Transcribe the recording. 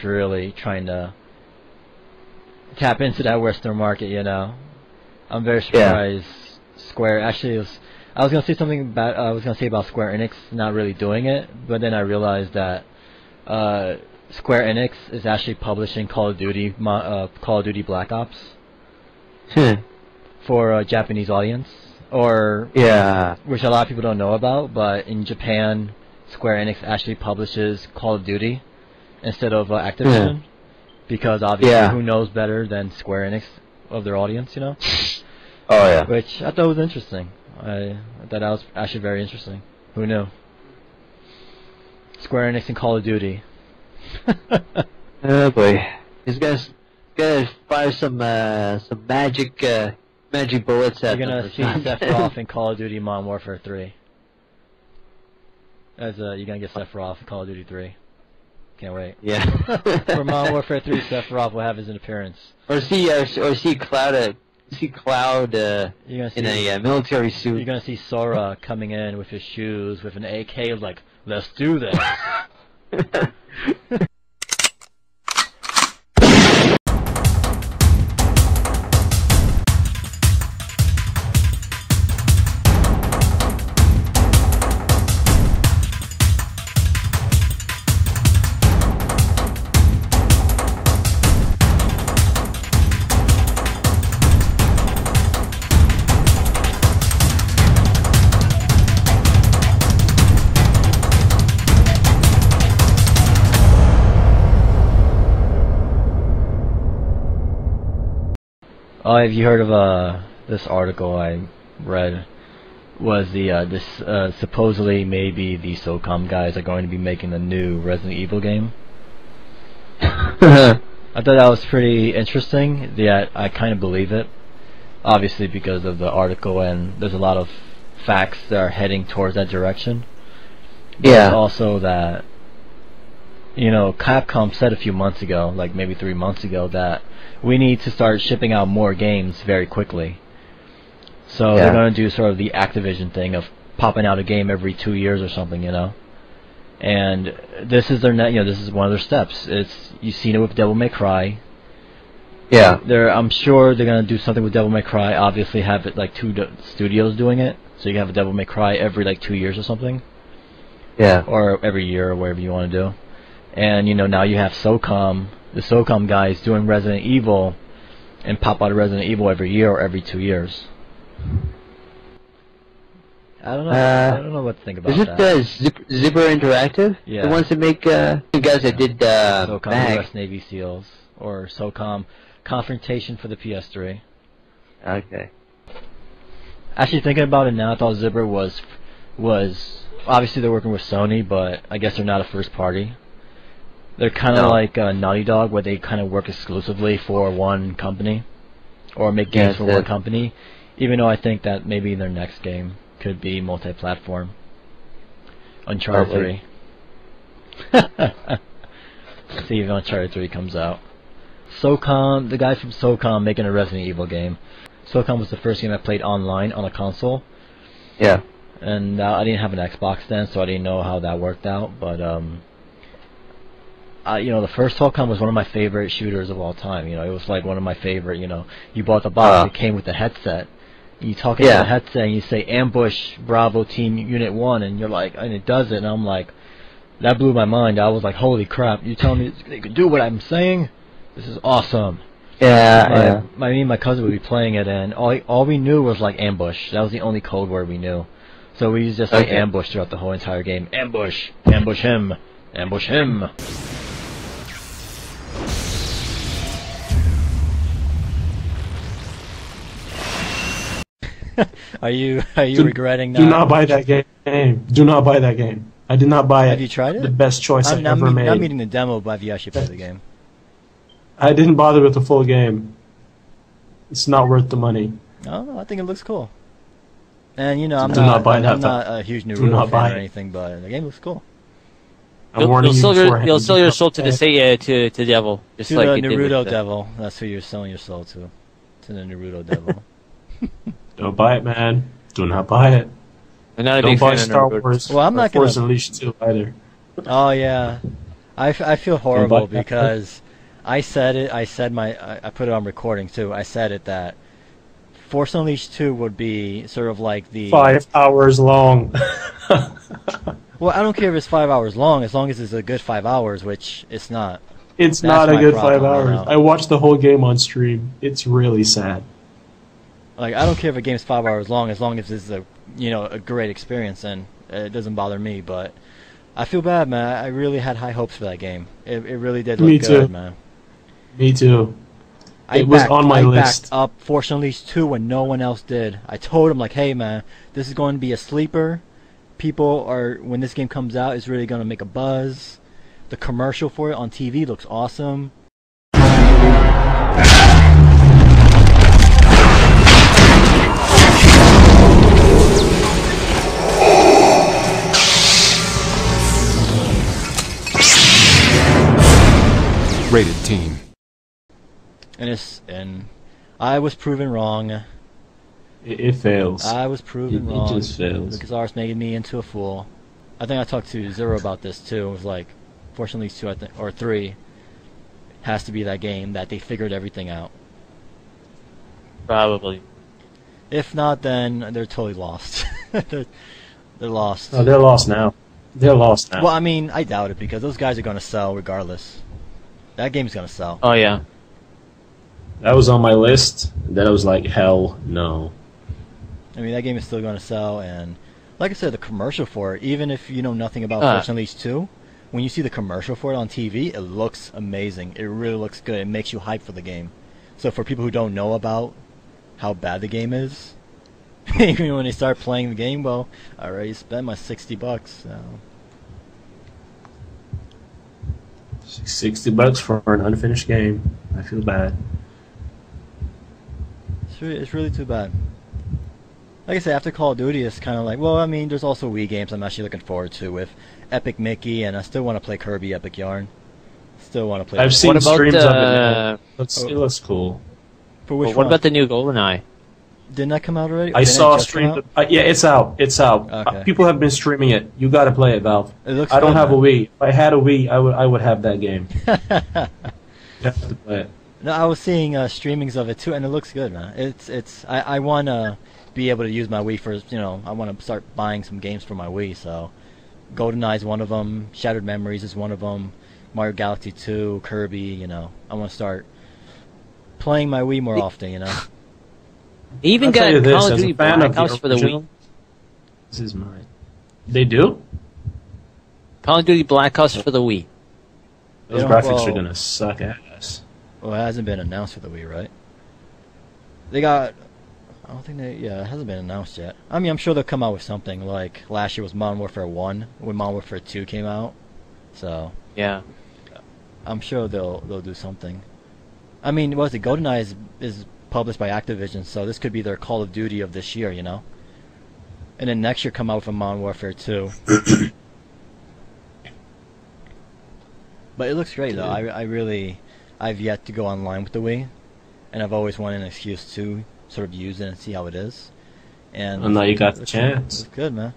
really trying to tap into that Western market, you know. I'm very surprised Square actually I was gonna say something about Square Enix not really doing it, but then I realized that Square Enix is actually publishing Call of Duty Black Ops for a Japanese audience, which a lot of people don't know about. But in Japan, Square Enix actually publishes Call of Duty instead of Activision, because obviously who knows better than Square Enix of their audience, you know? Oh yeah. Which I thought was interesting. I thought that was actually very interesting. Who knew? Square Enix and Call of Duty. Oh boy, he's gonna fire some magic bullets at You're gonna them. see Sephiroth in Call of Duty Modern Warfare 3. You're gonna get Sephiroth in Call of Duty 3. Can't wait. Yeah. For Modern Warfare 3, Sephiroth will have his appearance. Or see Cloud in a military suit. You're gonna see Sora coming in with his shoes, with an AK, like, let's do this. Oh, have you heard of this article I read? Was this supposedly maybe the SOCOM guys are going to be making a new Resident Evil game? I thought that was pretty interesting. Yet I kind of believe it, obviously because of the article, and there's a lot of facts that are heading towards that direction. But also that, you know, Capcom said a few months ago, like maybe 3 months ago, that we need to start shipping out more games very quickly. So they're going to do sort of the Activision thing of popping out a game every 2 years or something, you know. And this is this is one of their steps. You've seen it with Devil May Cry. Yeah. I'm sure they're going to do something with Devil May Cry. Obviously, have it like two studios doing it, so you can have a Devil May Cry every like 2 years or something. Yeah. Or every year or whatever you want to do. And you know, now you have SOCOM. The SOCOM guys doing Resident Evil, and pop out a Resident Evil every year or every 2 years. I don't know. I don't know what to think about that. Is it Zipper Interactive? Yeah. The ones that make the guys that did SOCOM US Navy SEALs, or SOCOM Confrontation for the PS3. Okay. Actually, thinking about it now, I thought Zipper was obviously they're working with Sony, but I guess they're not a first party. They're kind of like Naughty Dog, where they kind of work exclusively for one company, or make games for one company. Even though I think that maybe their next game could be multi-platform. Uncharted 3. See if Uncharted 3 comes out. SOCOM, the guy from SOCOM making a Resident Evil game. SOCOM was the first game I played online on a console. Yeah. And I didn't have an Xbox then, so I didn't know how that worked out, but you know, the first SOCOM was one of my favorite shooters of all time. You know, it was like one of my favorite. You know, you bought the box, it came with the headset. You talk into the headset and you say ambush Bravo Team Unit 1, and you're like, and it does it, and I'm like, that blew my mind. I was like, holy crap! You telling me they could do what I'm saying? This is awesome. Me and my cousin would be playing it, and all we knew was like ambush. That was the only code word we knew. So we used to say ambush throughout the whole entire game. Ambush, ambush him, ambush him. Are you regretting that? Do not buy that game. Do not buy that game. I did not buy it. Have you tried it? The best choice I ever made. I'm meaning the demo, but have you actually played the game? I didn't bother with the full game. It's not worth the money. Oh, I think it looks cool. And you know, I'm not not a huge Naruto fan or anything, but the game looks cool. You'll sell your soul to the to devil, just to like the Naruto devil. That's who you're selling your soul to the Naruto devil. Don't buy it, man. Do not buy it. I'm not a Don't big buy fan Star of Wars. Well, I'm not Force Unleashed 2 either. Oh yeah, I feel horrible because I said it. I put it on recording too. I said it that Force Unleashed 2 would be sort of like the 5 hours long. Well, I don't care if it's 5 hours long, as long as it's a good 5 hours, which it's not. It's That's not a good 5 problem hours. right I watched the whole game on stream. It's really sad. Like, I don't care if a game's 5 hours long, as long as it's a great experience, and it doesn't bother me. But I feel bad, man. I really had high hopes for that game. It really did look good, man. Me too. It was on my list. I backed up Force Unleashed 2 when no one else did. I told him, like, hey, man, this is going to be a sleeper. People are, when this game comes out, it's really going to make a buzz. The commercial for it on TV looks awesome. Rated team. And I was proven wrong. It fails. I was proven wrong. It just fails. LucasArts making me into a fool. I think I talked to Zero about this too. It was like, fortunately, 2 I think, or 3 has to be that game that they figured everything out. Probably. If not, then they're totally lost. they're lost. Oh, they're lost now. They're lost now. Well, I mean, I doubt it because those guys are going to sell regardless. That game's going to sell. Oh yeah. That was on my list. And then I was like, hell no. I mean, that game is still going to sell, and like I said, the commercial for it, even if you know nothing about Force Unleashed 2, when you see the commercial for it on TV, it looks amazing. It really looks good. It makes you hype for the game. So for people who don't know about how bad the game is, even when they start playing the game, well, I already spent my $60, so... $60 for an unfinished game. I feel bad. It's really too bad. Like I said, after Call of Duty, it's kind of like, well, I mean, there's also Wii games I'm actually looking forward to with Epic Mickey, and I still want to play Kirby Epic Yarn. Still want to play. I've seen streams of it now. It looks cool. For which one? What about the new GoldenEye? Didn't that come out already? I saw a stream. Yeah, it's out. It's out. Okay. People have been streaming it. You got to play it, Valve. It looks I don't good, have man. a Wii. If I had a Wii, I would have that game. You have to play it. No, I was seeing streamings of it too, and it looks good, man. I want to be able to use my Wii for, I want to start buying some games for my Wii, so GoldenEye is one of them, Shattered Memories is one of them, Mario Galaxy 2, Kirby, I want to start playing my Wii more often, They even got Call of Duty Black Ops for the Wii. This is mine. They do? Call of Duty Black Ops for the Wii. Those graphics are going to suck ass. Well, it hasn't been announced for the Wii, right? They got... I don't think it hasn't been announced yet. I mean, I'm sure they'll come out with something, like last year was Modern Warfare 1, when Modern Warfare 2 came out. So... Yeah. I'm sure they'll do something. I mean, GoldenEye is published by Activision, so this could be their Call of Duty of this year, And then next year come out with a Modern Warfare 2. But it looks great, though. I've yet to go online with the Wii, and I've always wanted an excuse to sort of use it and see how it is. And now you got the chance. It's good, man.